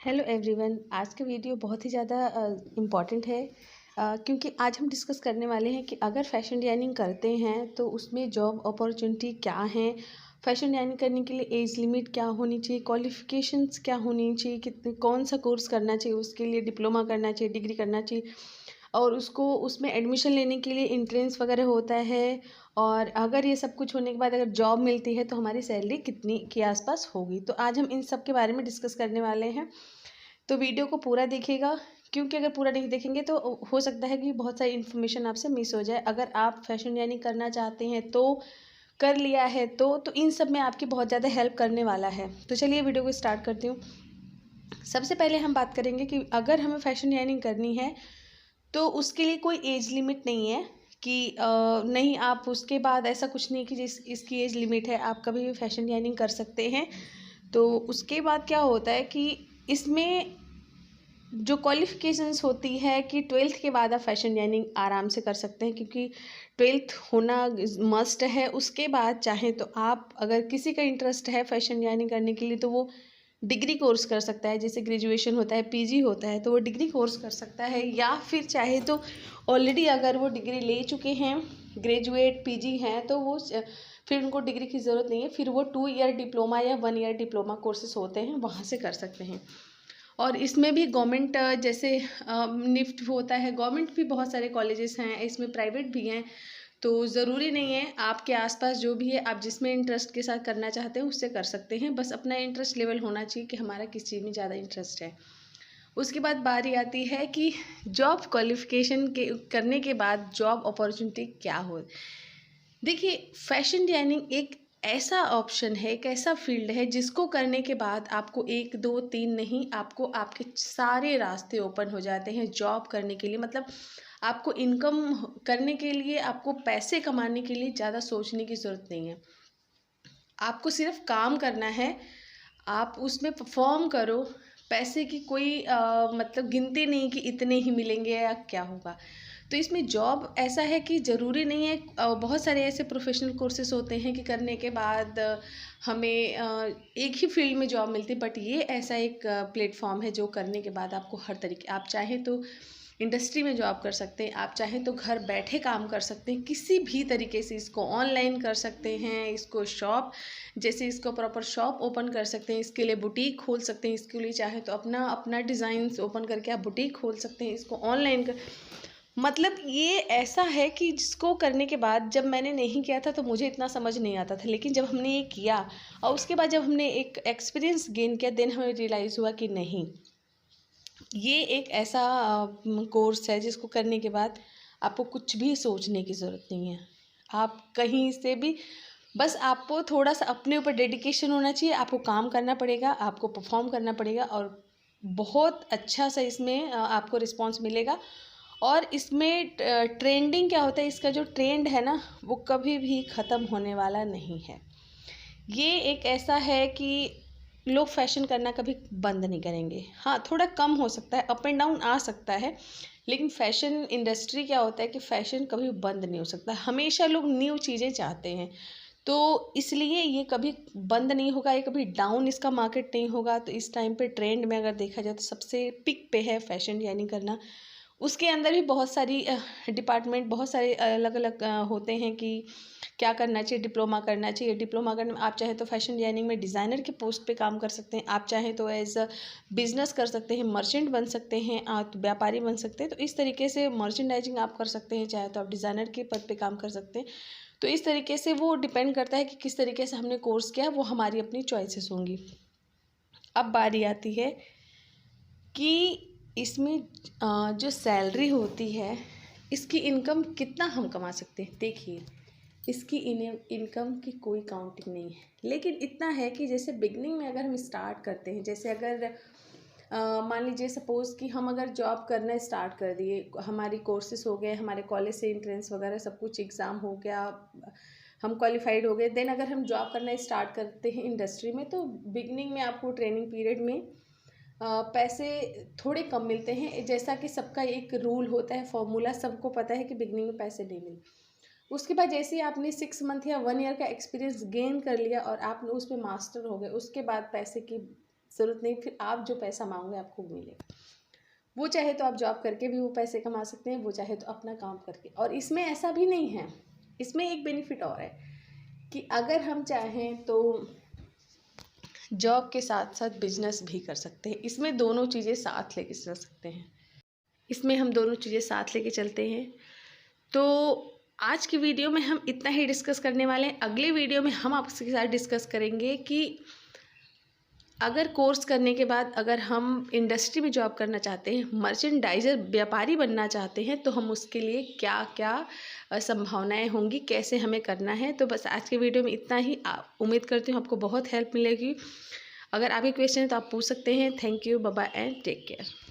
Hello everyone. आज का video बहुत ही ज़्यादा इम्पॉर्टेंट है क्योंकि आज हम डिस्कस करने वाले हैं कि अगर फैशन डिज़ाइनिंग करते हैं तो उसमें जॉब अपॉर्चुनिटी क्या हैं। फैशन डिज़ाइनिंग करने के लिए एज लिमिट क्या होनी चाहिए, क्वालिफ़िकेशंस क्या होनी चाहिए, कितने कौन सा कोर्स करना चाहिए, उसके लिए डिप्लोमा करना चाहिए, डिग्री करना चाहिए और उसको उसमें एडमिशन लेने के लिए एंट्रेंस वगैरह होता है। और अगर ये सब कुछ होने के बाद अगर जॉब मिलती है तो हमारी सैलरी कितनी के आसपास होगी। तो आज हम इन सब के बारे में डिस्कस करने वाले हैं। तो वीडियो को पूरा देखिएगा क्योंकि अगर पूरा नहीं देखेंगे तो हो सकता है कि बहुत सारी इन्फॉर्मेशन आपसे मिस हो जाए। अगर आप फैशन डिजाइनिंग करना चाहते हैं तो कर लिया है तो इन सब में आपकी बहुत ज़्यादा हेल्प करने वाला है। तो चलिए वीडियो को स्टार्ट करती हूँ। सबसे पहले हम बात करेंगे कि अगर हमें फैशन डिजाइनिंग करनी है तो उसके लिए कोई एज लिमिट नहीं है कि नहीं, आप उसके बाद ऐसा कुछ नहीं कि इसकी एज लिमिट है, आप कभी भी फैशन डिजाइनिंग कर सकते हैं। तो उसके बाद क्या होता है कि इसमें जो क्वालिफ़िकेशंस होती है कि 12th के बाद आप फैशन डिज़ाइनिंग आराम से कर सकते हैं क्योंकि 12th होना मस्ट है। उसके बाद चाहे तो आप, अगर किसी का इंटरेस्ट है फैशन डिज़ाइनिंग करने के लिए, तो वो डिग्री कोर्स कर सकता है। जैसे ग्रेजुएशन होता है, पीजी होता है, तो वो डिग्री कोर्स कर सकता है। या फिर चाहे तो ऑलरेडी अगर वो डिग्री ले चुके हैं, ग्रेजुएट पीजी हैं, तो वो फिर उनको डिग्री की ज़रूरत नहीं है। फिर वो 2 ईयर डिप्लोमा या 1 ईयर डिप्लोमा कोर्सेज होते हैं, वहाँ से कर सकते हैं। और इसमें भी गवर्नमेंट जैसे निफ्ट होता है, गवर्नमेंट भी बहुत सारे कॉलेजेस हैं, इसमें प्राइवेट भी हैं। तो ज़रूरी नहीं है, आपके आसपास जो भी है आप जिसमें इंटरेस्ट के साथ करना चाहते हैं उससे कर सकते हैं। बस अपना इंटरेस्ट लेवल होना चाहिए कि हमारा किस चीज़ में ज़्यादा इंटरेस्ट है। उसके बाद बारी आती है कि जॉब क्वालिफिकेशन के करने के बाद जॉब अपॉर्चुनिटी क्या हो। देखिए, फैशन डिजाइनिंग एक ऐसा ऑप्शन है, एक ऐसा फील्ड है जिसको करने के बाद आपको 1 2 3 नहीं, आपको आपके सारे रास्ते ओपन हो जाते हैं जॉब करने के लिए। मतलब आपको इनकम करने के लिए, आपको पैसे कमाने के लिए ज़्यादा सोचने की ज़रूरत नहीं है। आपको सिर्फ काम करना है, आप उसमें परफॉर्म करो। पैसे की कोई मतलब गिनती नहीं कि इतने ही मिलेंगे या क्या होगा। तो इसमें जॉब ऐसा है कि ज़रूरी नहीं है, बहुत सारे ऐसे प्रोफेशनल कोर्सेज होते हैं कि करने के बाद हमें एक ही फील्ड में जॉब मिलती है। बट ये ऐसा एक प्लेटफॉर्म है जो करने के बाद आपको हर तरीके, आप चाहें तो इंडस्ट्री में जॉब कर सकते हैं, आप चाहें तो घर बैठे काम कर सकते हैं, किसी भी तरीके से इसको ऑनलाइन कर सकते हैं। इसको शॉप, जैसे इसको प्रॉपर शॉप ओपन कर सकते हैं, इसके लिए बुटीक खोल सकते हैं, इसके लिए चाहे तो अपना अपना डिज़ाइन ओपन करके आप बुटीक खोल सकते हैं, इसको ऑनलाइन कर। मतलब ये ऐसा है कि जिसको करने के बाद, जब मैंने नहीं किया था तो मुझे इतना समझ नहीं आता था, लेकिन जब हमने ये किया और उसके बाद जब हमने एक एक्सपीरियंस गेन किया, देन हमें रियलाइज़ हुआ कि नहीं, ये एक ऐसा कोर्स है जिसको करने के बाद आपको कुछ भी सोचने की ज़रूरत नहीं है। आप कहीं से भी, बस आपको थोड़ा सा अपने ऊपर डेडिकेशन होना चाहिए, आपको काम करना पड़ेगा, आपको परफॉर्म करना पड़ेगा और बहुत अच्छा सा इसमें आपको रिस्पॉन्स मिलेगा। और इसमें ट्रेंडिंग क्या होता है, इसका जो ट्रेंड है ना, वो कभी भी ख़त्म होने वाला नहीं है। ये एक ऐसा है कि लोग फैशन करना कभी बंद नहीं करेंगे। हाँ, थोड़ा कम हो सकता है, अप एंड डाउन आ सकता है, लेकिन फैशन इंडस्ट्री क्या होता है कि फैशन कभी बंद नहीं हो सकता। हमेशा लोग न्यू चीज़ें चाहते हैं, तो इसलिए ये कभी बंद नहीं होगा, ये कभी डाउन इसका मार्केट नहीं होगा। तो इस टाइम पे ट्रेंड में अगर देखा जाए तो सबसे पिक पे है फैशन डिजाइनिंग करना। उसके अंदर भी बहुत सारी डिपार्टमेंट, बहुत सारे अलग अलग होते हैं कि क्या करना चाहिए। डिप्लोमा करना चाहिए, डिप्लोमा करने में आप चाहें तो फैशन डिजाइनिंग में डिज़ाइनर के पोस्ट पे काम कर सकते हैं, आप चाहें तो एज अ बिजनेस कर सकते हैं, मर्चेंट बन सकते हैं, आप व्यापारी बन सकते हैं। तो इस तरीके से मर्चेंडाइजिंग आप कर सकते हैं, चाहे तो आप डिज़ाइनर के पद पे काम कर सकते हैं। तो इस तरीके से वो डिपेंड करता है कि किस तरीके से हमने कोर्स किया, वो हमारी अपनी चॉइसेस होंगी। अब बारी आती है कि इसमें जो सैलरी होती है, इसकी इनकम कितना हम कमा सकते हैं। देखिए, इसकी इनकम की कोई काउंटिंग नहीं है, लेकिन इतना है कि जैसे बिगनिंग में अगर हम स्टार्ट करते हैं, जैसे अगर मान लीजिए सपोज़ कि हम अगर जॉब करना स्टार्ट कर दिए, हमारी कोर्सेज हो गए, हमारे कॉलेज से एंट्रेंस वगैरह सब कुछ एग्ज़ाम हो गया, हम क्वालिफाइड हो गए, देन अगर हम जॉब करना स्टार्ट करते हैं इंडस्ट्री में, तो बिगनिंग में आपको ट्रेनिंग पीरियड में पैसे थोड़े कम मिलते हैं। जैसा कि सबका एक रूल होता है, फॉर्मूला सबको पता है कि बिगनिंग में पैसे नहीं मिलते। उसके बाद जैसे ही आपने 6 मंथ या 1 ईयर का एक्सपीरियंस गेन कर लिया और आप उसमें मास्टर हो गए, उसके बाद पैसे की ज़रूरत नहीं, फिर आप जो पैसा मांगोगे आपको मिलेगा। वो चाहे तो आप जॉब करके भी वो पैसे कमा सकते हैं, वो चाहे तो अपना काम करके। और इसमें ऐसा भी नहीं है, इसमें एक बेनिफिट और है कि अगर हम चाहें तो जॉब के साथ साथ बिजनेस भी कर सकते हैं। इसमें दोनों चीज़ें साथ लेके चल सकते हैं, इसमें हम दोनों चीज़ें साथ लेके चलते हैं। तो आज की वीडियो में हम इतना ही डिस्कस करने वाले हैं। अगले वीडियो में हम आपके साथ डिस्कस करेंगे कि अगर कोर्स करने के बाद अगर हम इंडस्ट्री में जॉब करना चाहते हैं, मर्चेंडाइजर व्यापारी बनना चाहते हैं, तो हम उसके लिए क्या क्या संभावनाएं होंगी, कैसे हमें करना है। तो बस आज के वीडियो में इतना ही। उम्मीद करती हूँ आपको बहुत हेल्प मिलेगी। अगर आपके क्वेश्चन है तो आप पूछ सकते हैं। Thank you, bye bye and take care.